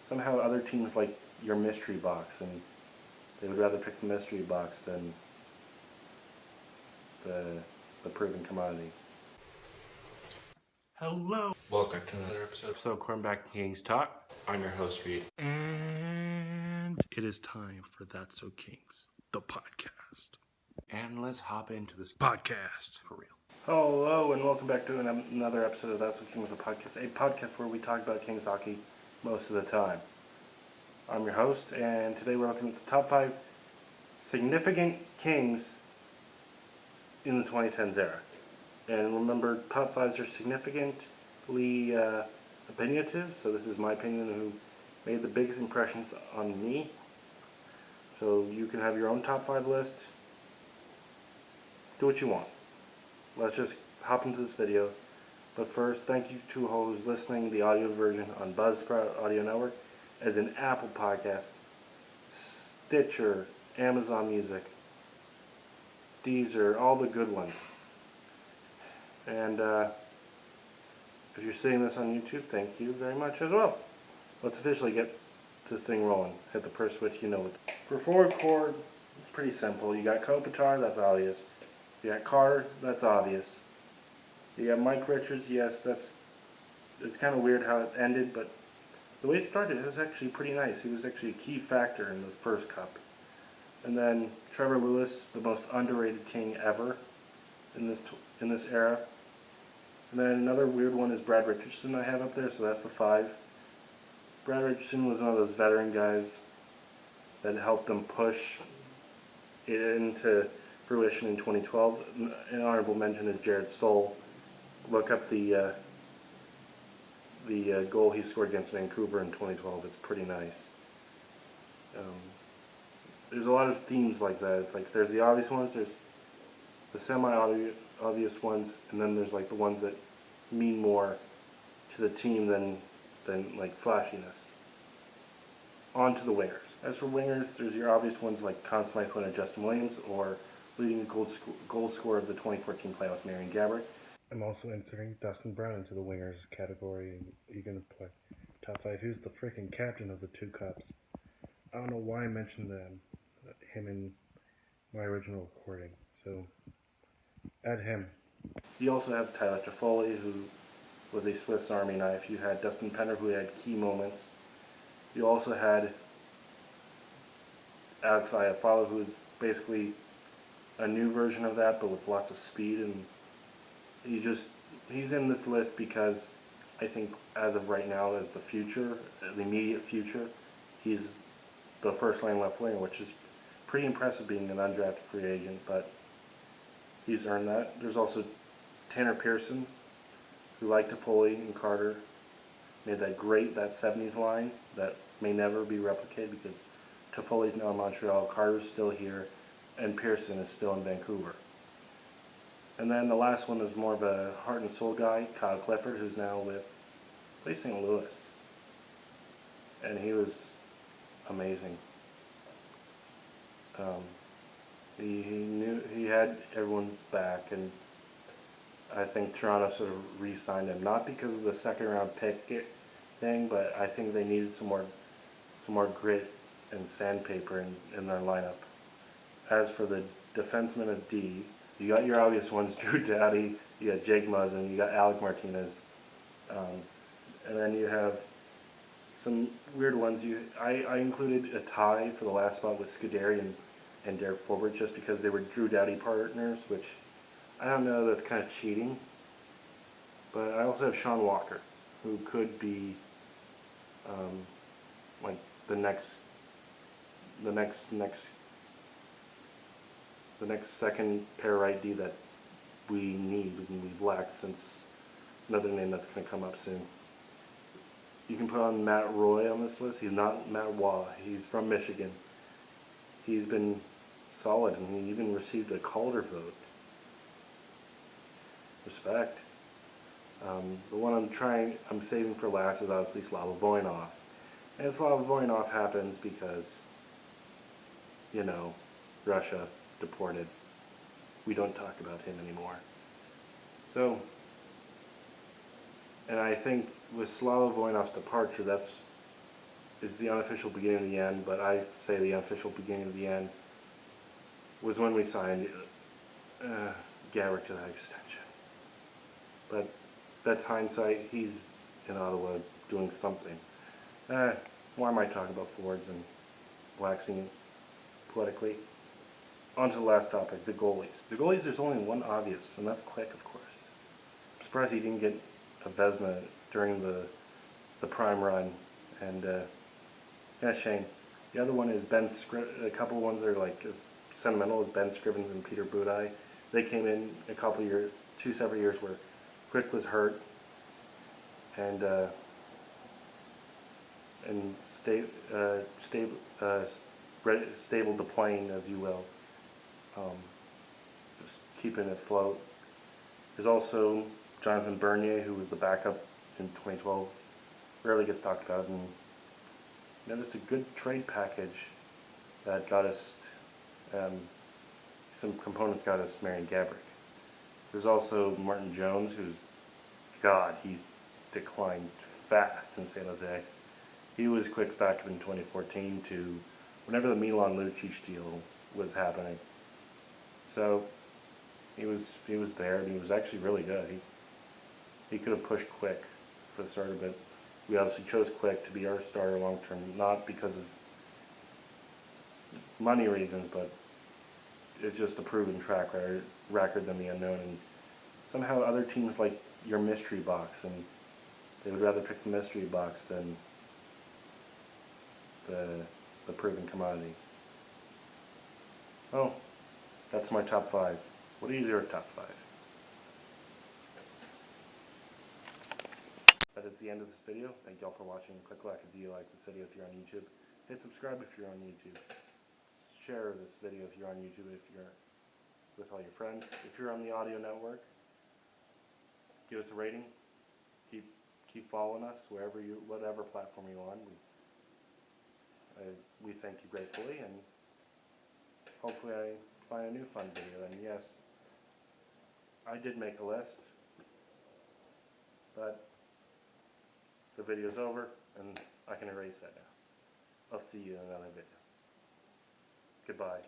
somehow other teams like your mystery box, and they would rather pick the mystery box than the proven commodity. Hello. Welcome to another episode. So, Cornback Kings Talk. I'm your host, Reed. And it is time for That's So Kings, the podcast. And let's hop into this Podcast. for real. Hello, and welcome back to another episode of That's So Kings, the podcast. A podcast where we talk about Kings hockey most of the time. I'm your host, and today we're looking at the top 5 significant Kings in the 2010s era. And remember, top 5s are significantly opinionative, so this is my opinion who made the biggest impressions on me. So you can have your own top 5 list. Do what you want. Let's just hop into this video. But first, thank you to all who's listening the audio version on Buzzsprout Audio Network, as in Apple Podcast, Stitcher, Amazon Music, Deezer, all the good ones. And if you're seeing this on YouTube, thank you very much as well. Let's officially get this thing rolling. Hit the first switch, you know it. For forward core, it's pretty simple. You got Kopitar, that's obvious. You got Carter, that's obvious. You got Mike Richards, yes, it's kind of weird how it ended, but the way it started, it was actually pretty nice. He was actually a key factor in the first cup. And then Trevor Lewis, the most underrated King ever in this era. And then another weird one is Brad Richardson I have up there, so that's the 5. Brad Richardson was one of those veteran guys that helped them push it into fruition in 2012. An honorable mention is Jared Stoll. Look up the goal he scored against Vancouver in 2012. It's pretty nice. There's a lot of themes like that. It's like there's the obvious ones, there's the semi-obvious ones, and then there's like the ones that mean more to the team than like flashiness. On to the wingers. As for wingers, there's your obvious ones like Conn Smythe and Justin Williams, or leading the goal scorer of the 2014 playoffs, Marian Gaborik. I'm also inserting Dustin Brown into the wingers category, and you're going to play top 5. Who's the freaking captain of the 2 cups? I don't know why I mentioned him in my original recording, so add him. You also have Tyler Toffoli, who was a Swiss Army knife. You had Dustin Penner, who had key moments. You also had Alex Iafallo, who is basically a new version of that, but with lots of speed. And he's in this list because I think as of right now, as the immediate future, he's the first-line left winger, which is pretty impressive being an undrafted free agent, but he's earned that. There's also Tanner Pearson, who, like Toffoli and Carter, made that 70s line that may never be replicated because Toffoli's now in Montreal, Carter's still here, and Pearson is still in Vancouver. And then the last one is more of a heart and soul guy, Kyle Clifford, who's now with St. Louis. And he was amazing. He had everyone's back, and I think Toronto sort of re-signed him, not because of the second round pick thing, but I think they needed some more grit and sandpaper in their lineup. As for the defensemen of D, you got your obvious ones, Drew Doughty, you got Jake Muzzin, you got Alec Martinez, and then you have some weird ones. I included a tie for the last spot with Scuderi and Derek Forbort just because they were Drew Doughty partners, which I don't know, that's kind of cheating. But I also have Sean Walker, who could be like the next second pair right D that we need and we've lacked since another name that's going to come up soon. You can put on Matt Roy on this list. He's not Matt Waugh. He's from Michigan. He's been solid, and he even received a Calder vote. Respect. The one I'm saving for last is obviously Slava Voinov. And Slava Voinov happens because, Russia deported. We don't talk about him anymore. So, and I think with Slava Voinov's departure, that's is the unofficial beginning of the end, but I say the unofficial beginning of the end was when we signed Gabbert to that extension. But that's hindsight. He's in Ottawa doing something. Why am I talking about forwards and waxing poetically? On to the last topic, the goalies. The goalies, there's only one obvious, and that's Quick, of course. I'm surprised he didn't get a Vezina during the prime run, and yeah, shame. The other one is a couple ones that are like as sentimental as Ben Scrivens and Peter Budaj. They came in a couple years, 2 separate years where Quick was hurt, and stable the plane, as you will, just keeping it afloat. There's also Jonathan Bernier, who was the backup in 2012. Rarely gets talked about, and it's a good trade package that got us some components got us Marian Gaborik. There's also Martin Jones, he's declined fast in San Jose. He was Quick's backup in 2014 to whenever the Milan Lucic deal was happening. So he was there, and he was actually really good. He could have pushed Quick for the starter, but we obviously chose Quick to be our starter long term, not because of money reasons, but it's just a proven track record than the unknown. And somehow other teams like your mystery box, and they would rather pick the mystery box than the proven commodity. Oh, that's my top 5. What are your top 5? That is the end of this video. Thank you all for watching. Click like if you like this video if you're on YouTube. Hit subscribe if you're on YouTube. Share this video if you're on YouTube, if you're with all your friends. If you're on the audio network, give us a rating. Keep following us whatever platform you're on. We thank you gratefully, and hopefully I find a new fun video. And yes, I did make a list, but the video's over, and I can erase that now. I'll see you in another video. Goodbye.